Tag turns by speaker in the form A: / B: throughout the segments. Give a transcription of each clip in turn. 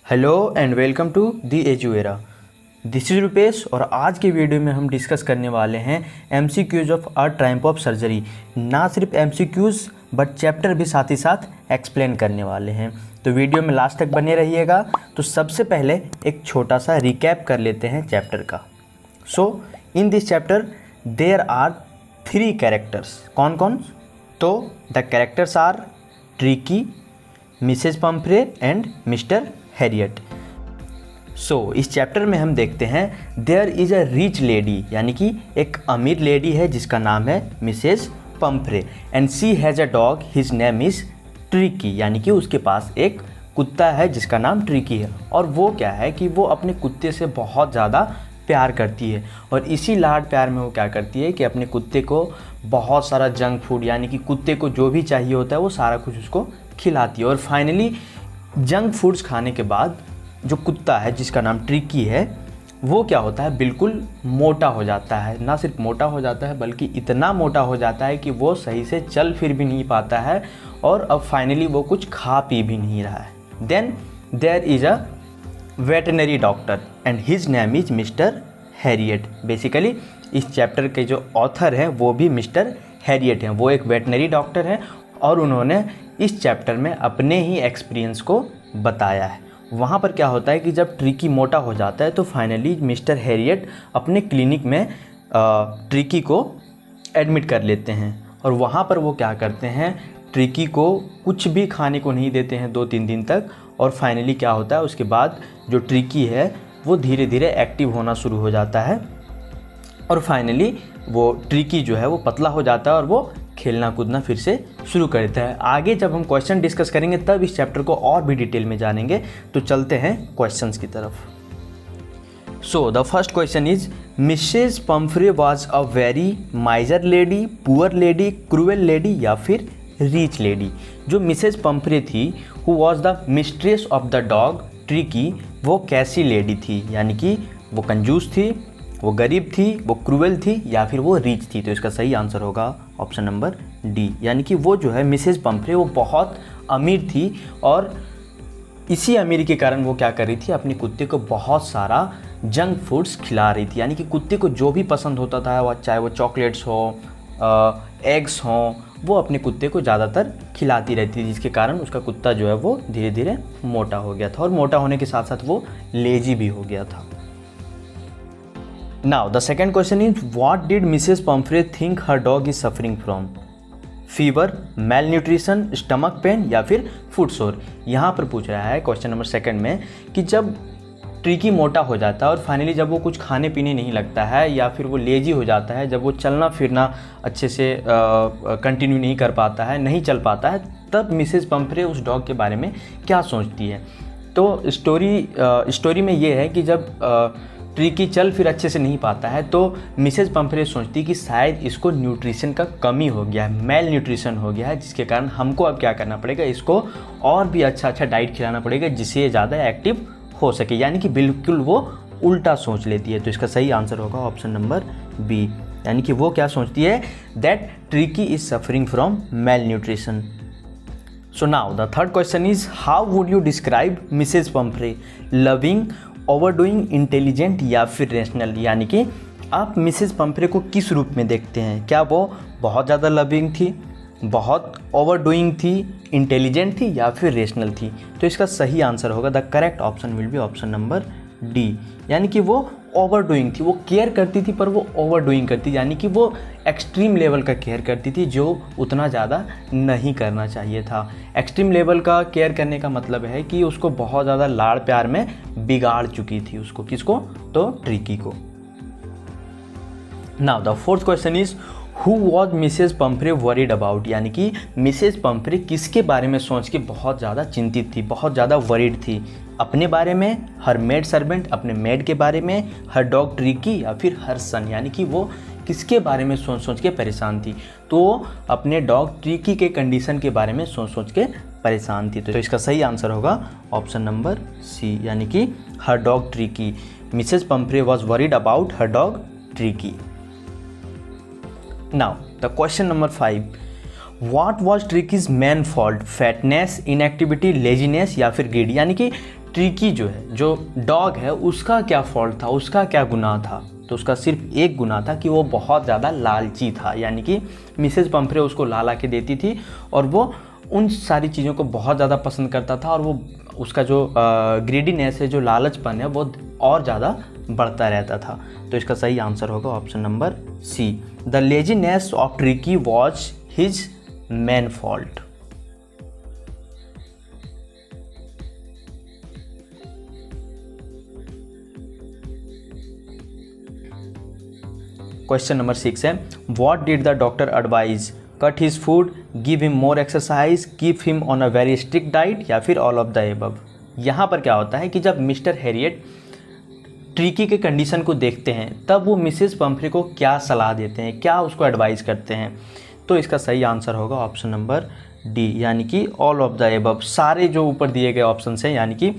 A: Hello and welcome to the Eduera. This is Rupesh और आज के वीडियो में हम डिस्कस करने वाले हैं MCQs of a type of surgery. ना सिर्फ MCQs बट चैप्टर भी साथ ही साथ एक्सप्लेन करने वाले हैं, तो वीडियो में लास्ट तक बने रहिएगा। तो सबसे पहले एक छोटा सा रिकैप कर लेते हैं चैप्टर का। So in this chapter there are 3 characters. कौन कौन? तो the characters are Tricki, Mrs Pumphrey and Mr Herriot. So इस चैप्टर में हम देखते हैं there is a rich lady, यानी कि एक अमीर लेडी है जिसका नाम है Mrs Pumphrey, and she has a dog his name is Tricki, यानी कि उसके पास एक कुत्ता है जिसका नाम ट्रिकी है। और वो क्या है कि वो अपने कुत्ते से बहुत ज़्यादा प्यार करती है, और इसी लाड प्यार में वो क्या करती है कि अपने कुत्ते को बहुत सारा जंक फूड, यानी कि कुत्ते को जो भी चाहिए होता है वो सारा कुछ उसको खिलाती है। और फाइनली जंक फूड्स खाने के बाद जो कुत्ता है जिसका नाम ट्रिकी है वो क्या होता है, बिल्कुल मोटा हो जाता है। ना सिर्फ मोटा हो जाता है बल्कि इतना मोटा हो जाता है कि वो सही से चल फिर भी नहीं पाता है, और अब फाइनली वो कुछ खा पी भी नहीं रहा है। Then there is a veterinary doctor and his name is mister Herriot. Basically इस चैप्टर के जो ऑथर हैं वो भी मिस्टर हैरियट हैं। वो एक वेटनरी डॉक्टर हैं और उन्होंने इस चैप्टर में अपने ही एक्सपीरियंस को बताया है। वहाँ पर क्या होता है कि जब ट्रिकी मोटा हो जाता है तो फाइनली मिस्टर हैरियट अपने क्लिनिक में ट्रिकी को एडमिट कर लेते हैं, और वहाँ पर वो क्या करते हैं, ट्रिकी को कुछ भी खाने को नहीं देते हैं 2-3 दिन तक। और फाइनली क्या होता है, उसके बाद जो ट्रिकी है वो धीरे धीरे एक्टिव होना शुरू हो जाता है, और फाइनली वो ट्रिकी जो है वो पतला हो जाता है और वो खेलना कूदना फिर से शुरू कर देता है। आगे जब हम क्वेश्चन डिस्कस करेंगे तब इस चैप्टर को और भी डिटेल में जानेंगे। तो चलते हैं क्वेश्चंस की तरफ। So the first question is Mrs Pumphrey was a very miser lady, poor lady, cruel lady या फिर रिच लेडी। जो मिसेज पंफ्रे थी who was the mistress of the dog Tricki, वो कैसी लेडी थी, यानी कि वो कंजूस थी, वो गरीब थी, वो क्रूएल थी या फिर वो रिच थी। तो इसका सही आंसर होगा ऑप्शन नंबर डी, यानी कि वो जो है मिसेज पंफ्रे वो बहुत अमीर थी, और इसी अमीरी के कारण वो क्या कर रही थी, अपने कुत्ते को बहुत सारा जंक फूड्स खिला रही थी। यानी कि कुत्ते को जो भी पसंद होता था, चाहे वो चॉकलेट्स हो, एग्स हों, वो अपने कुत्ते को ज़्यादातर खिलाती रहती थी, जिसके कारण उसका कुत्ता जो है वो धीरे धीरे मोटा हो गया था, और मोटा होने के साथ साथ वो लेजी भी हो गया था। Now the second question is what did Mrs. Pumphrey think her dog is suffering from? Fever, malnutrition, stomach pain या फिर फूड सोर। यहाँ पर पूछ रहा है क्वेश्चन नंबर 2 में कि जब ट्रिकी मोटा हो जाता है और फाइनली जब वो कुछ खाने पीने नहीं लगता है या फिर वो लेजी हो जाता है, जब वो चलना फिरना अच्छे से कंटिन्यू नहीं कर पाता है, नहीं चल पाता है, तब मिसेज पंफ्रे उस डॉग के बारे में क्या सोचती है। तो स्टोरी में ये है कि जब ट्रिकी चल फिर अच्छे से नहीं पाता है तो मिसेज पंफ्रे सोचती कि शायद इसको न्यूट्रिशन का कमी हो गया है, मेल न्यूट्रिशन हो गया है, जिसके कारण हमको अब क्या करना पड़ेगा, इसको और भी अच्छा डाइट खिलाना पड़ेगा जिससे ये ज़्यादा एक्टिव हो सके। यानी कि बिल्कुल वो उल्टा सोच लेती है। तो इसका सही आंसर होगा ऑप्शन नंबर बी, यानी कि वो क्या सोचती है, that Tricki is suffering from malnutrition. So now the third question is how would you describe Mrs Pumphrey, loving, overdoing, intelligent या फिर रेशनल। यानी कि आप मिसेज पंफ्रे को किस रूप में देखते हैं, क्या वो बहुत ज़्यादा लविंग थी, बहुत ओवरडूइंग थी, इंटेलिजेंट थी या फिर रेशनल थी। तो इसका सही आंसर होगा, the correct option will be option number D, यानी कि वो ओवरडूइंग थी। वो केयर करती थी पर वो ओवरडूइंग करती, यानी कि वो एक्सट्रीम लेवल का केयर करती थी जो उतना ज़्यादा नहीं करना चाहिए था। एक्सट्रीम लेवल का केयर करने का मतलब है कि उसको बहुत ज़्यादा लाड़ प्यार में बिगाड़ चुकी थी उसको, किसको, तो ट्रिकी को। Now the fourth question is who was Mrs Pumphrey worried about, यानी कि मिसेज पंफ्रे किसके बारे में सोच के बहुत ज़्यादा चिंतित थी, बहुत ज़्यादा वरीड थी, अपने बारे में, हर मेड सर्वेंट, अपने मेड के बारे में, हर डॉग ट्रिकी या फिर हर सन, यानी कि वो किसके बारे में सोच के परेशान थी। तो अपने डॉग ट्रिकी के कंडीशन के बारे में सोच के परेशान थी। तो इसका सही आंसर होगा ऑप्शन नंबर सी, यानी कि her dog Tricki. Mrs Pumphrey was worried about her dog Tricki. Now the question number 5, what was Tricki's main fault, fatness, inactivity, laziness या फिर ग्रीड। यानी कि ट्रिकी जो है, जो डॉग है, उसका क्या फॉल्ट था, उसका क्या गुनाह था? तो उसका सिर्फ एक गुनाह था कि वो बहुत ज़्यादा लालची था, यानी कि मिसेस पंफ्रे उसको ला ला के देती थी और वो उन सारी चीज़ों को बहुत ज़्यादा पसंद करता था और वो उसका जो ग्रीडीनेस है, जो लालचपन है, वो और ज़्यादा बढ़ता रहता था। तो इसका सही आंसर होगा option number C, the laziness of Tricki was his main fault. Question number 6 है, what did the doctor advise? Cut his food, give him more exercise, keep him on a very strict diet, या फिर all of the above. यहाँ पर क्या होता है कि जब मिस्टर हैरियट ट्रिकी के कंडीशन को देखते हैं तब वो मिसेस पंफ्रे को क्या सलाह देते हैं, क्या उसको एडवाइस करते हैं? तो इसका सही आंसर होगा ऑप्शन नंबर डी, यानी कि ऑल ऑफ द एबव। सारे जो ऊपर दिए गए ऑप्शन हैं, यानी कि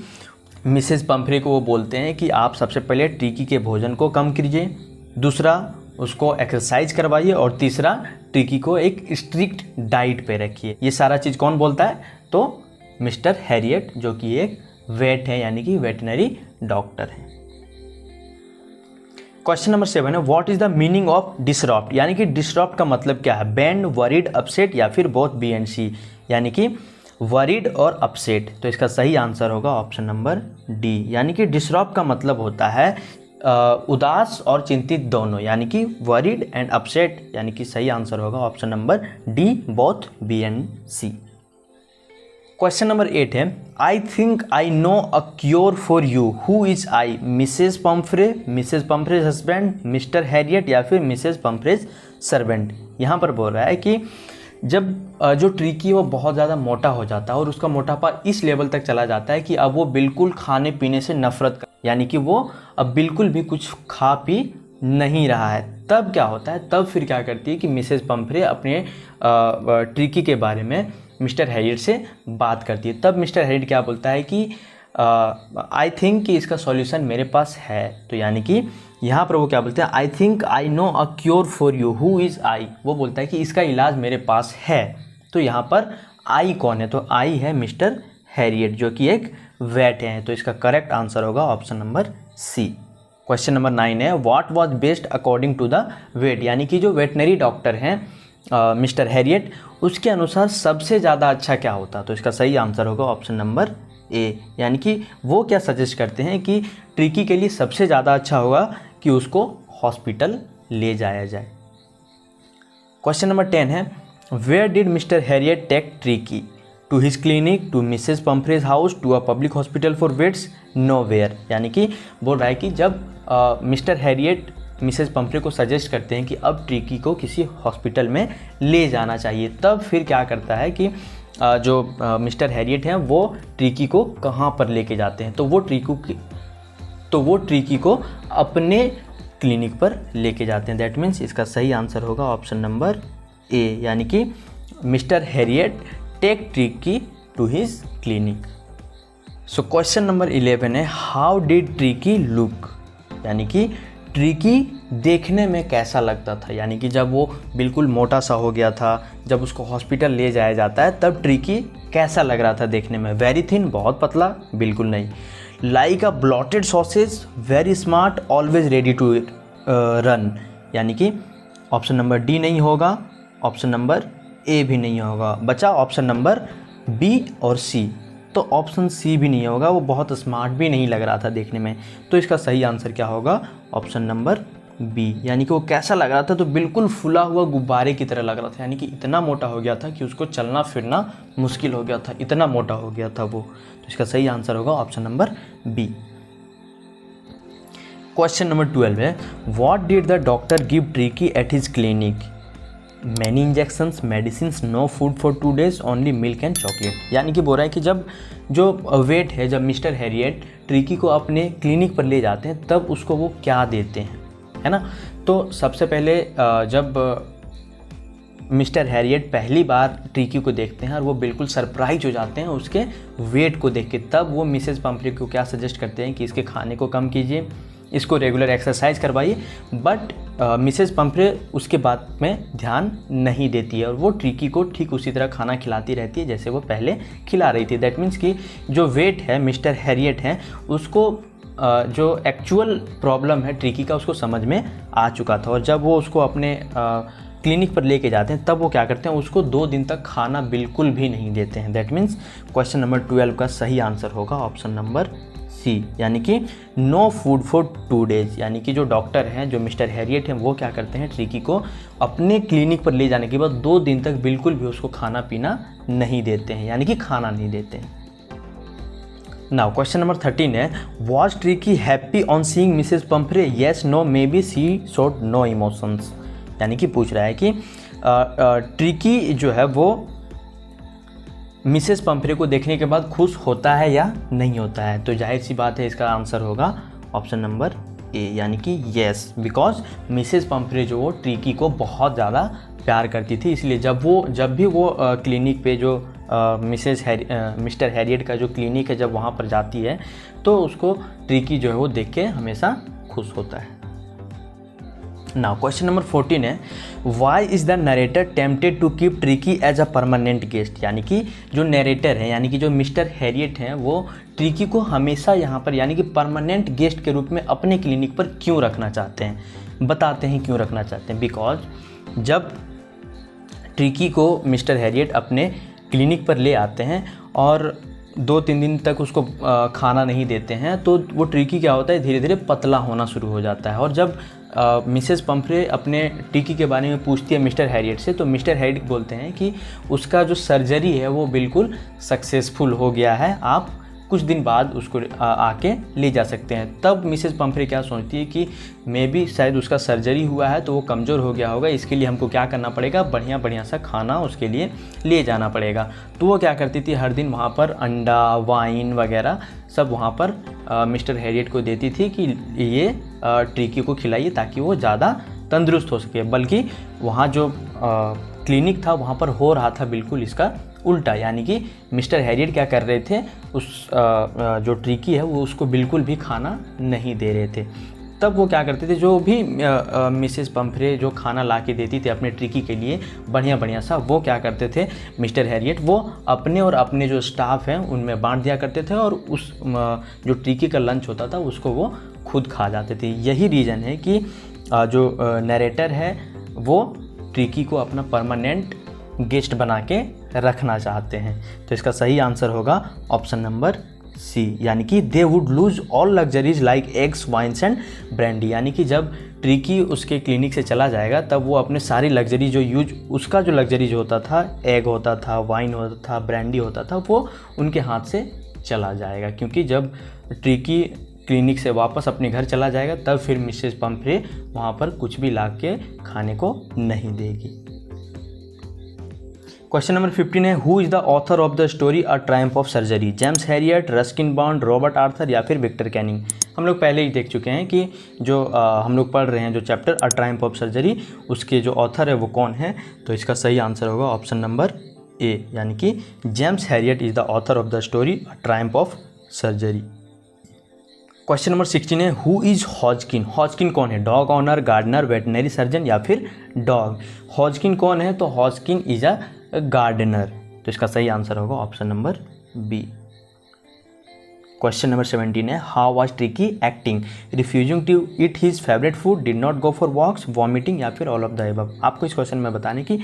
A: मिसेस पंफ्रे को वो बोलते हैं कि आप सबसे पहले ट्रिकी के भोजन को कम कीजिए, दूसरा उसको एक्सरसाइज करवाइए, और तीसरा ट्रिकी को एक स्ट्रिक्ट डाइट पे रखिए। ये सारा चीज़ कौन बोलता है? तो मिस्टर हैरियट, जो कि एक वेट है, यानी कि वेटनरी डॉक्टर है। क्वेश्चन नंबर 7 है, what is the meaning of disrupt? यानी कि डिसरप्ट का मतलब क्या है? बैंड, वरीड, अपसेट, या फिर बोथ बी एंड सी, यानी कि वरीड और अपसेट। तो इसका सही आंसर होगा ऑप्शन नंबर डी, यानी कि डिसरप्ट का मतलब होता है उदास और चिंतित दोनों, यानी कि वरीड एंड अपसेट, यानी कि सही आंसर होगा option number D, both B and C. Question number 8 है, I think I know a cure for you, who is I? Mrs Pumphrey, Mrs Pumphrey's husband, Mr Herriot, या फिर Mrs पंफ्रेज servant. यहाँ पर बोल रहा है कि जब जो ट्रिकी वो बहुत ज़्यादा मोटा हो जाता है और उसका मोटापा इस लेवल तक चला जाता है कि अब वो बिल्कुल खाने पीने से नफरत कर, यानी कि वो अब बिल्कुल भी कुछ खा पी नहीं रहा है, तब क्या होता है? तब फिर क्या करती है कि मिसेस पंफ्रे अपने ट्रिकी के बारे में मिस्टर हैरियट से बात करती है। तब मिस्टर हैरियट क्या बोलता है कि आई थिंक कि इसका सॉल्यूशन मेरे पास है। तो यानी कि यहाँ पर वो क्या बोलते हैं, आई think I know a cure for you, who is I? वो बोलता है कि इसका इलाज मेरे पास है। तो यहाँ पर आई कौन है? तो आई है मिस्टर हैरियट, जो कि एक वेट है। तो इसका करेक्ट आंसर होगा option number C. Question number 9 है, what was best according to the vet? यानी कि जो वेटनरी डॉक्टर हैं मिस्टर हैरियट, उसके अनुसार सबसे ज़्यादा अच्छा क्या होता? तो इसका सही आंसर होगा ऑप्शन नंबर ए, यानी कि वो क्या सजेस्ट करते हैं कि ट्रिकी के लिए सबसे ज़्यादा अच्छा होगा कि उसको हॉस्पिटल ले जाया जाए। क्वेश्चन नंबर 10 है, where did Mr Herriot take Tricki? To his clinic, to Mrs Pumphrey's house, to a public hospital for vets, nowhere. यानी कि बोल रहा है कि जब मिस्टर हैरियट मिसेस पंफ्रे को सजेस्ट करते हैं कि अब ट्रिकी को किसी हॉस्पिटल में ले जाना चाहिए, तब फिर क्या करता है कि जो मिस्टर हैरियट हैं वो ट्रिकी को कहाँ पर लेके जाते हैं? तो वो ट्रिकी को अपने क्लिनिक पर लेके जाते हैं। दैट मीन्स इसका सही आंसर होगा ऑप्शन नंबर ए, यानी कि mister Herriot take Tricki to his clinic. So question number 11 है, हाउ डिड ट्रिकी लुक? यानी कि ट्रिकी देखने में कैसा लगता था? यानी कि जब वो बिल्कुल मोटा सा हो गया था, जब उसको हॉस्पिटल ले जाया जाता है, तब ट्रिकी कैसा लग रहा था देखने में? वेरी थिन, बहुत पतला, बिल्कुल नहीं। Like a bloated sausage, very smart, always ready to run. यानी कि ऑप्शन नंबर डी नहीं होगा, ऑप्शन नंबर ए भी नहीं होगा, बचा ऑप्शन नंबर बी और सी। तो ऑप्शन सी भी नहीं होगा, वो बहुत स्मार्ट भी नहीं लग रहा था देखने में। तो इसका सही आंसर क्या होगा? ऑप्शन नंबर बी, यानी कि वो कैसा लग रहा था? तो बिल्कुल फुला हुआ गुब्बारे की तरह लग रहा था, यानी कि इतना मोटा हो गया था कि उसको चलना फिरना मुश्किल हो गया था, इतना मोटा हो गया था वो। तो इसका सही आंसर होगा option number B. Question number 12 है, what did the doctor give Tricki at his clinic? Many injections, medicines, no food for 2 days, only milk and chocolate. यानी कि बोल रहा है कि जब जो वेट है, जब मिस्टर हैरियट ट्रिकी को अपने क्लिनिक पर ले जाते हैं, तब उसको वो क्या देते हैं, है ना? तो सबसे पहले जब मिस्टर हैरियट पहली बार ट्रिकी को देखते हैं और वो बिल्कुल सरप्राइज हो जाते हैं उसके वेट को देख के, तब वो मिसेस पंफ्रे को क्या सजेस्ट करते हैं कि इसके खाने को कम कीजिए, इसको रेगुलर एक्सरसाइज करवाइए। बट मिसेस पंफ्रे उसके बात में ध्यान नहीं देती है और वो ट्रिकी को ठीक उसी तरह खाना खिलाती रहती है जैसे वो पहले खिला रही थी। दैट मीन्स कि जो वेट है मिस्टर हैरियट हैं उसको जो एक्चुअल प्रॉब्लम है ट्रिकी का उसको समझ में आ चुका था। और जब वो उसको अपने क्लिनिक पर लेके जाते हैं तब वो क्या करते हैं, उसको 2 दिन तक खाना बिल्कुल भी नहीं देते हैं। दैट मीन्स क्वेश्चन नंबर 12 का सही आंसर होगा ऑप्शन नंबर सी, यानी कि नो फूड फॉर 2 डेज। यानी कि जो डॉक्टर हैं, जो मिस्टर हैरियट हैं, वो क्या करते हैं, ट्रिकी को अपने क्लिनिक पर ले जाने के बाद 2 दिन तक बिल्कुल भी उसको खाना पीना नहीं देते हैं, यानी कि खाना नहीं देते हैं। नाउ क्वेश्चन नंबर 13 है, was Tricki happy on seeing Mrs Pumphrey, yes no maybe C showed no emotions. यानी कि पूछ रहा है कि ट्रिकी जो है वो मिसेस पंफ्रे को देखने के बाद खुश होता है या नहीं होता है। तो जाहिर सी बात है इसका आंसर होगा ऑप्शन नंबर ए, यानी कि येस, बिकॉज मिसेस पंफ्रे जो वो ट्रिकी को बहुत ज़्यादा प्यार करती थी। इसलिए जब भी वो क्लिनिक पे जो मिस्टर हैरियट का जो क्लिनिक है जब वहाँ पर जाती है तो उसको ट्रिकी जो है वो देख के हमेशा खुश होता है। नाउ क्वेश्चन नंबर 14 है, why is the narrator tempted to keep Tricki as a permanent guest. यानी कि जो नरेटर है, यानी कि जो मिस्टर हैरियट हैं, वो ट्रिकी को हमेशा यहाँ पर यानी कि परमानेंट गेस्ट के रूप में अपने क्लिनिक पर क्यों रखना चाहते हैं। बताते हैं क्यों रखना चाहते हैं। बिकॉज जब ट्रिकी को मिस्टर हैरियट अपने क्लिनिक पर ले आते हैं और 2-3 दिन तक उसको खाना नहीं देते हैं तो वो ट्रिकी क्या होता है, धीरे धीरे पतला होना शुरू हो जाता है। और जब मिसेस पंफ्रे अपने ट्रिकी के बारे में पूछती है मिस्टर हैरियट से, तो मिस्टर हैरियट बोलते हैं कि उसका जो सर्जरी है वो बिल्कुल सक्सेसफुल हो गया है, आप कुछ दिन बाद उसको आके ले जा सकते हैं। तब मिसेस पंफ्रे क्या सोचती है कि मे बी शायद उसका सर्जरी हुआ है तो वो कमज़ोर हो गया होगा, इसके लिए हमको क्या करना पड़ेगा, बढ़िया बढ़िया सा खाना उसके लिए ले जाना पड़ेगा। तो वो क्या करती थी, हर दिन वहाँ पर अंडा, वाइन वगैरह सब वहाँ पर मिस्टर हैरियट को देती थी कि ये ट्रिकी को खिलाइए ताकि वो ज़्यादा तंदुरुस्त हो सके। बल्कि वहाँ जो क्लिनिक था वहाँ पर हो रहा था बिल्कुल इसका उल्टा, यानी कि मिस्टर हैरियट क्या कर रहे थे, उस जो ट्रिकी है वो उसको बिल्कुल भी खाना नहीं दे रहे थे। तब वो क्या करते थे, जो भी मिसेस पंफ्रे जो खाना ला के देती थी अपने ट्रिकी के लिए बढ़िया बढ़िया सा, वो क्या करते थे मिस्टर हैरियट, वो अपने और अपने जो स्टाफ हैं उनमें बांट दिया करते थे और उस जो ट्रिकी का लंच होता था उसको वो खुद खा जाते थे। यही रीज़न है कि जो नरेटर है वो ट्रिकी को अपना परमानेंट गेस्ट बना के रखना चाहते हैं। तो इसका सही आंसर होगा ऑप्शन नंबर सी, यानी कि they would lose all luxuries like eggs, wines and brandy. यानी कि जब ट्रिकी उसके क्लिनिक से चला जाएगा तब वो अपने सारी लग्जरी जो उसका जो लग्जरी जो होता था, एग होता था, वाइन होता था, ब्रांडी होता था, वो उनके हाथ से चला जाएगा। क्योंकि जब ट्रिकी क्लिनिक से वापस अपने घर चला जाएगा तब फिर मिसेस पंफ्रे वहाँ पर कुछ भी ला के खाने को नहीं देगी। क्वेश्चन नंबर 15 है, who is the author of the story a triumph of surgery, James Harriet, Ruskin bond, Robert Arthur या फिर विक्टर कैनिंग। हम लोग पहले ही देख चुके हैं कि जो हम लोग पढ़ रहे हैं जो chapter a triumph of surgery, उसके जो ऑथर है वो कौन है। तो इसका सही आंसर होगा ऑप्शन नंबर ए, यानी कि James Herriot is the author of the story a triumph of surgery. Question number 16 है, हु इज़ हॉजकिन। हॉजकिन कौन है, dog owner, gardener, veterinary surgeon या फिर डॉग। हॉजकिन कौन है, तो हॉजकिन इज़ अ गार्डनर। तो इसका सही आंसर होगा option number B. Question number 17 है, how was Tricki acting, refusing to eat his favourite food, did not go for walks, vomiting या फिर ऑल ऑफ द अबव। आपको इस क्वेश्चन में बताने की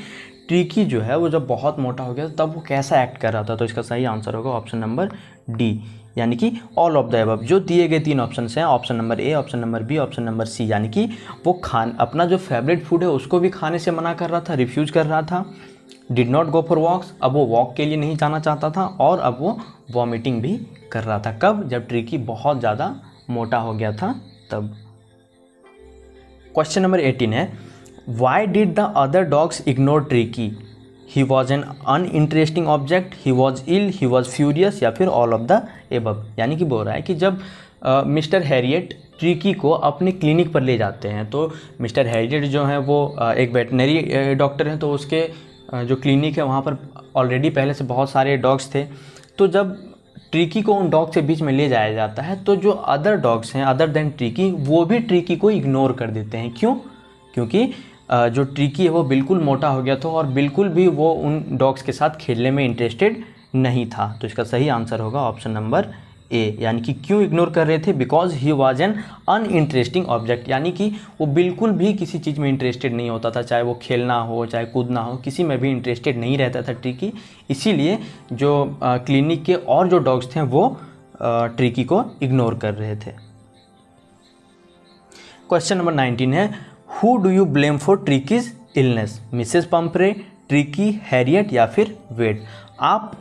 A: ट्रिकी जो है वो जब बहुत मोटा हो गया तब वो कैसा एक्ट कर रहा था। तो इसका सही आंसर होगा ऑप्शन नंबर डी, यानी कि ऑल ऑफ द अबव। जो दिए गए 3 ऑप्शन हैं, option number A, option number B, option number C, यानी कि वो अपना जो फेवरेट फूड है उसको भी खाने से मना कर रहा था, रिफ्यूज़ कर रहा था। Did not go for walks, अब वो वॉक के लिए नहीं जाना चाहता था, और अब वो वॉमिटिंग भी कर रहा था। कब, जब ट्रिकी बहुत ज़्यादा मोटा हो गया था तब। क्वेश्चन नंबर 18 है, why did the other dogs ignore Tricki, he was an uninteresting object, he was ill, he was furious या फिर ऑल ऑफ द एबव। यानी कि बोल रहा है कि जब मिस्टर हैरियट ट्रिकी को अपने क्लिनिक पर ले जाते हैं तो मिस्टर हैरियट जो है वो एक वेटनरी डॉक्टर हैं, तो उसके जो क्लिनिक है वहाँ पर ऑलरेडी पहले से बहुत सारे डॉग्स थे। तो जब ट्रिकी को उन डॉग के बीच में ले जाया जाता है तो जो अदर डॉग्स हैं अदर देन ट्रिकी वो भी ट्रिकी को इग्नोर कर देते हैं। क्यों? क्योंकि जो ट्रिकी है वो बिल्कुल मोटा हो गया था और बिल्कुल भी वो उन डॉग्स के साथ खेलने में इंटरेस्टेड नहीं था। तो इसका सही आंसर होगा ऑप्शन नंबर ए। यानी कि क्यों इग्नोर कर रहे थे? Because he was an uninteresting object, यानी कि वो बिल्कुल भी किसी चीज़ में इंटरेस्टेड नहीं होता था, चाहे वो खेलना हो चाहे कूदना हो, किसी में भी इंटरेस्टेड नहीं रहता था ट्रिकी। इसीलिए जो क्लिनिक के और जो डॉग्स थे वो ट्रिकी को इग्नोर कर रहे थे। क्वेश्चन नंबर 19 है, who do you blame for Tricki's illness? Mrs Pumphrey, Tricki, Herriot या फिर वेड? आप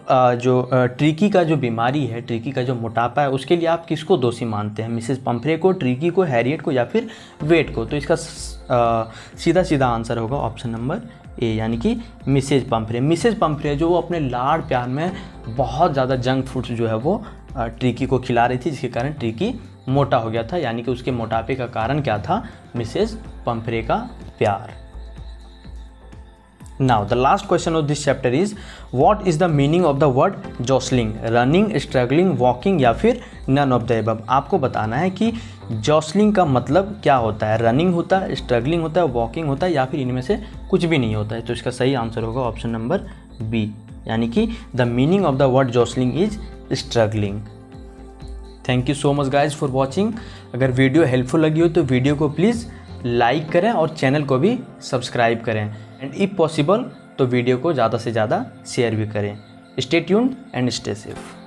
A: जो ट्रिकी का जो बीमारी है, ट्रिकी का जो मोटापा है, उसके लिए आप किसको दोषी मानते हैं? मिसेस पंपरे को, ट्रिकी को, हैरियट को या फिर वेट को? तो इसका सीधा सीधा आंसर होगा ऑप्शन नंबर ए, यानी कि मिसेस पंपरे। मिसेस पंपरे जो वो अपने लाड़ प्यार में बहुत ज़्यादा जंक फूड्स जो है वो ट्रिकी को खिला रही थी, जिसके कारण ट्रिकी मोटा हो गया था। यानी कि उसके मोटापे का कारण क्या था? मिसेस पंपरे का प्यार। Now the last question of this chapter is what is the meaning of the word jostling? Running, struggling, walking या फिर none of the above? आपको बताना है कि jostling का मतलब क्या होता है। रनिंग होता है, स्ट्रगलिंग होता है, वॉकिंग होता है या फिर इनमें से कुछ भी नहीं होता है। तो इसका सही आंसर होगा ऑप्शन नंबर बी, यानी कि the meaning of the word jostling is struggling. Thank you so much guys for watching. अगर वीडियो हेल्पफुल लगी हो तो वीडियो को प्लीज़ लाइक करें और चैनल को भी सब्सक्राइब करें एंड इफ़ पॉसिबल तो वीडियो को ज़्यादा से ज़्यादा शेयर भी करें। Stay tuned and stay safe.